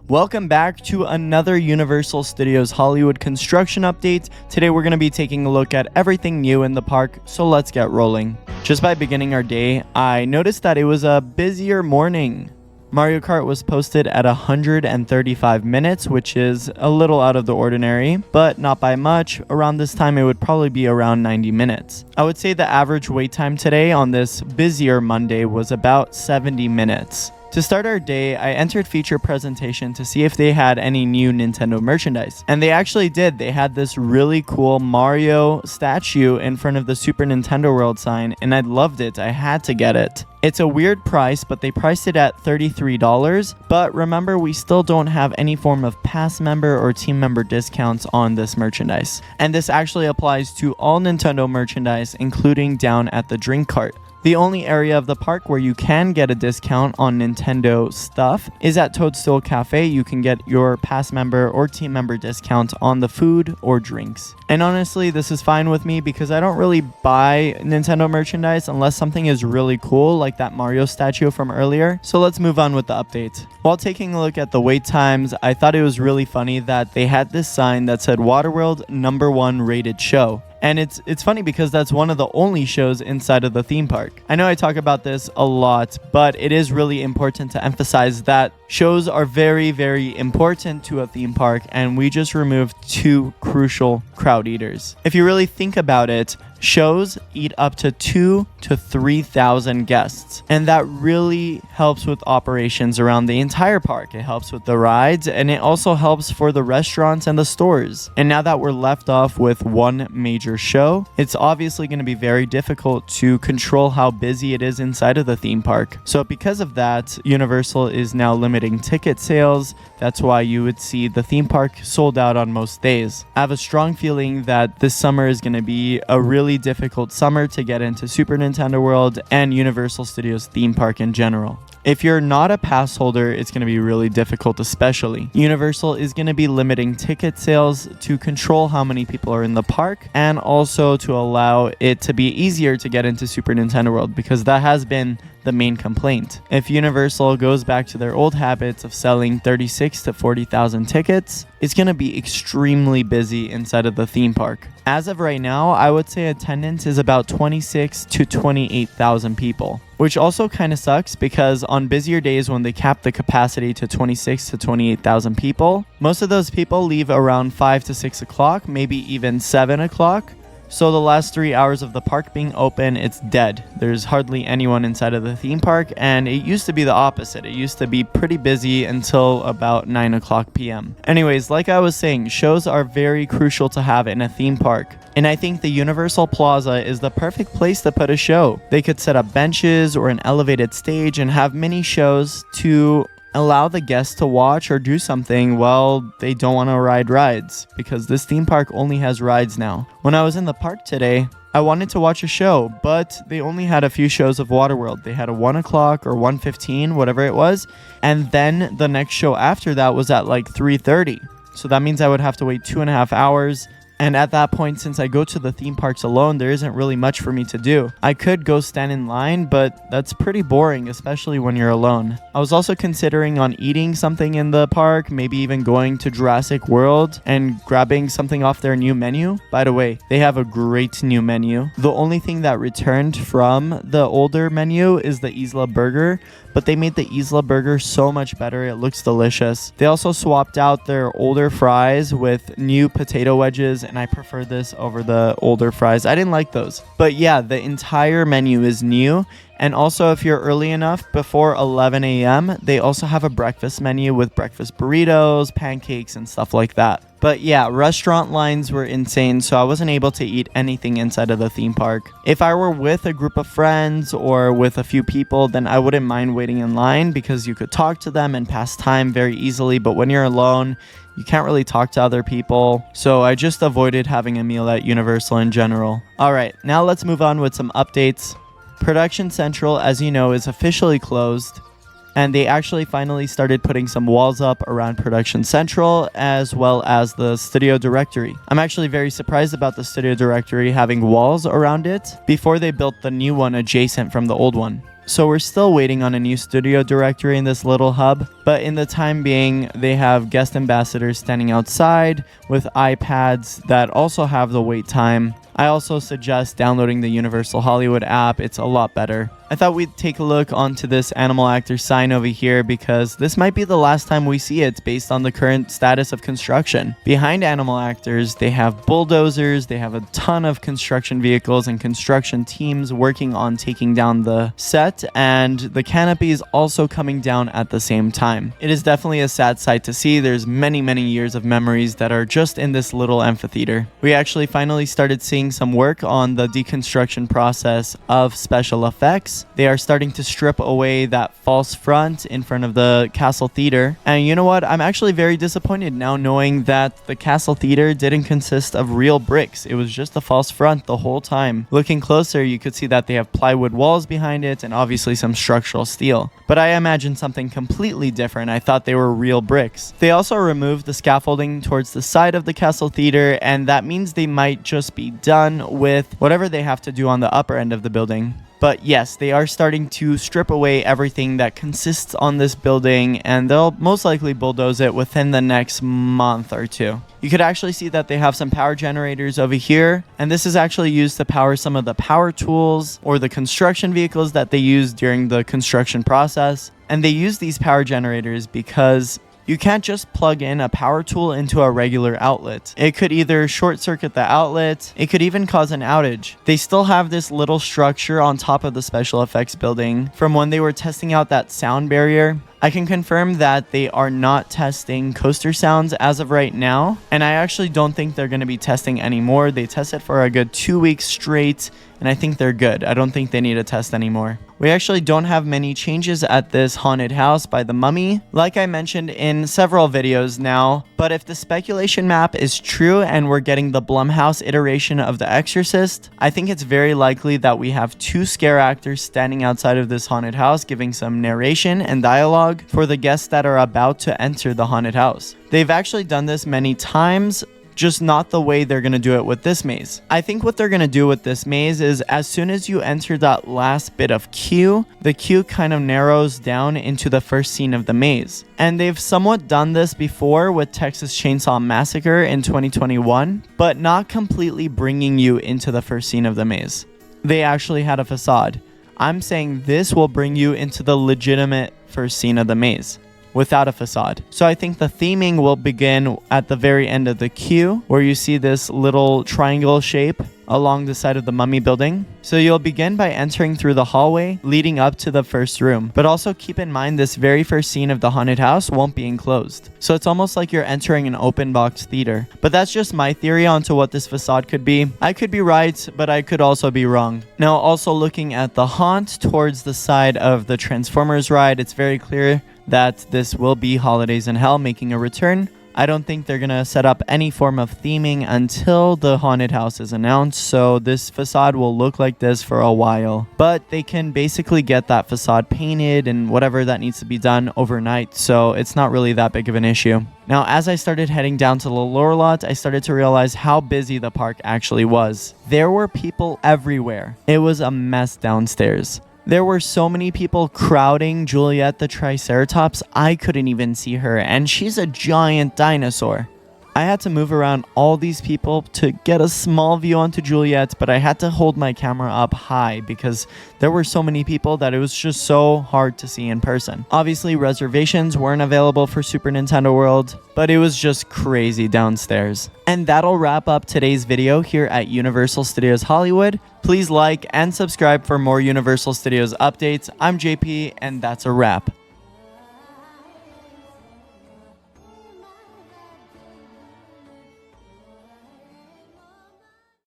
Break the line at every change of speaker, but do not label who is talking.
Welcome back to another Universal Studios Hollywood construction update. Today we're going to be taking a look at everything new in the park, so let's get rolling. Just by beginning our day, I noticed that it was a busier morning. Mario Kart was posted at 135 minutes, which is a little out of the ordinary, but not by much. Around this time, it would probably be around 90 minutes. I would say the average wait time today on this busier Monday was about 70 minutes. To start our day, I entered feature presentation to see if they had any new Nintendo merchandise. And they actually did. They had this really cool Mario statue in front of the Super Nintendo World sign, and I loved it. I had to get it. It's a weird price, but they priced it at $33. But remember, we still don't have any form of pass member or team member discounts on this merchandise. And this actually applies to all Nintendo merchandise, including down at the drink cart. The only area of the park where you can get a discount on Nintendo stuff is at Toadstool Cafe. You can get your pass member or team member discount on the food or drinks. And honestly, this is fine with me because I don't really buy Nintendo merchandise unless something is really cool, like that Mario statue from earlier. So let's move on with the update. While taking a look at the wait times, I thought it was really funny that they had this sign that said Waterworld #1 rated show. And it's funny because that's one of the only shows inside of the theme park. I know I talk about this a lot, but it is really important to emphasize that shows are very, very important to a theme park, and we just removed two crucial crowd eaters. If you really think about it, shows eat up to 2,000 to 3,000 guests, and that really helps with operations around the entire park. It helps with the rides, and it also helps for the restaurants and the stores. And now that we're left off with one major show, it's obviously going to be very difficult to control how busy it is inside of the theme park. So because of that, Universal is now limiting ticket sales. That's why you would see the theme park sold out on most days. I have a strong feeling that this summer is going to be a really difficult summer to get into Super Nintendo World and Universal Studios theme park in general. If you're not a pass holder, it's going to be really difficult, especially. Universal is going to be limiting ticket sales to control how many people are in the park and also to allow it to be easier to get into Super Nintendo World, because that has been the main complaint. If Universal goes back to their old habits of selling 36,000 to 40,000 tickets, it's going to be extremely busy inside of the theme park. As of right now, I would say attendance is about 26,000 to 28,000 people, which also kind of sucks because on busier days when they cap the capacity to 26,000 to 28,000 people, most of those people leave around 5 to 6 o'clock, maybe even 7 o'clock. So the last 3 hours of the park being open, it's dead. There's hardly anyone inside of the theme park, and it used to be the opposite. It used to be pretty busy until about 9 o'clock p.m. Anyways, like I was saying, shows are very crucial to have in a theme park. And I think the Universal Plaza is the perfect place to put a show. They could set up benches or an elevated stage and have mini shows to allow the guests to watch or do something while they don't want to ride rides, because this theme park only has rides now. When I was in the park today, I wanted to watch a show, but they only had a few shows of Waterworld. They had a 1 o'clock or 1:15, whatever it was, and then the next show after that was at like 3:30. So that means I would have to wait 2.5 hours. And at that point, since I go to the theme parks alone, there isn't really much for me to do. I could go stand in line, but that's pretty boring, especially when you're alone. I was also considering on eating something in the park, maybe even going to Jurassic World and grabbing something off their new menu. By the way, they have a great new menu. The only thing that returned from the older menu is the Isla Burger, but they made the Isla Burger so much better. It looks delicious. They also swapped out their older fries with new potato wedges, and I prefer this over the older fries. I didn't like those. But yeah, the entire menu is new. And also, if you're early enough, before 11 a.m., they also have a breakfast menu with breakfast burritos, pancakes, and stuff like that. But yeah, restaurant lines were insane, so I wasn't able to eat anything inside of the theme park. If I were with a group of friends or with a few people, then I wouldn't mind waiting in line because you could talk to them and pass time very easily. But when you're alone, you can't really talk to other people. So I just avoided having a meal at Universal in general. All right, now let's move on with some updates. Production Central, as you know, is officially closed, and they actually finally started putting some walls up around Production Central as well as the studio directory. I'm actually very surprised about the studio directory having walls around it before they built the new one adjacent from the old one. So we're still waiting on a new studio directory in this little hub. But in the time being, they have guest ambassadors standing outside with iPads that also have the wait time. I also suggest downloading the Universal Hollywood app. It's a lot better. I thought we'd take a look onto this animal actor sign over here because this might be the last time we see it based on the current status of construction. Behind animal actors, they have bulldozers, they have a ton of construction vehicles and construction teams working on taking down the set, and the canopy is also coming down at the same time. It is definitely a sad sight to see. There's many years of memories that are just in this little amphitheater. We actually finally started seeing some work on the deconstruction process of special effects. They are starting to strip away that false front in front of the Castle Theater. And you know what? I'm actually very disappointed now knowing that the Castle Theater didn't consist of real bricks. It was just a false front the whole time. Looking closer, you could see that they have plywood walls behind it and obviously some structural steel. But I imagined something completely different. I thought they were real bricks. They also removed the scaffolding towards the side of the Castle Theater, and that means they might just be done with whatever they have to do on the upper end of the building. But yes, they are starting to strip away everything that consists on this building, and they'll most likely bulldoze it within the next month or two. You could actually see that they have some power generators over here, and this is actually used to power some of the power tools or the construction vehicles that they use during the construction process. And they use these power generators because you can't just plug in a power tool into a regular outlet. It could either short circuit the outlet, it could even cause an outage. They still have this little structure on top of the special effects building from when they were testing out that sound barrier. I can confirm that they are not testing coaster sounds as of right now, and I actually don't think they're going to be testing anymore. They tested for a good 2 weeks straight, and I think they're good. I don't think they need to test anymore. We actually don't have many changes at this haunted house by the Mummy, like I mentioned in several videos now, but if the speculation map is true and we're getting the Blumhouse iteration of The Exorcist, I think it's very likely that we have 2 scare actors standing outside of this haunted house giving some narration and dialogue for the guests that are about to enter the haunted house. They've actually done this many times, just not the way they're going to do it with this maze. I think what they're going to do with this maze is as soon as you enter that last bit of queue, the queue kind of narrows down into the first scene of the maze. And they've somewhat done this before with Texas Chainsaw Massacre in 2021, but not completely bringing you into the first scene of the maze. They actually had a facade. I'm saying this will bring you into the legitimate first scene of the maze without a facade. So I think the theming will begin at the very end of the queue, where you see this little triangle shape along the side of the Mummy building. So you'll begin by entering through the hallway leading up to the first room. But also keep in mind this very first scene of the haunted house won't be enclosed. So it's almost like you're entering an open box theater. But that's just my theory onto what this facade could be. I could be right, but I could also be wrong. Now also looking at the haunt towards the side of the Transformers ride, it's very clear that this will be Holidays in Hell making a return. I don't think they're going to set up any form of theming until the haunted house is announced, so this facade will look like this for a while. But they can basically get that facade painted and whatever that needs to be done overnight, so it's not really that big of an issue. Now, as I started heading down to the lower lot, I started to realize how busy the park actually was. There were people everywhere. It was a mess downstairs. There were so many people crowding Juliet the Triceratops, I couldn't even see her, and she's a giant dinosaur. I had to move around all these people to get a small view onto Juliet, but I had to hold my camera up high because there were so many people that it was just so hard to see in person. Obviously, reservations weren't available for Super Nintendo World, but it was just crazy downstairs. And that'll wrap up today's video here at Universal Studios Hollywood. Please like and subscribe for more Universal Studios updates. I'm JP, and that's a wrap.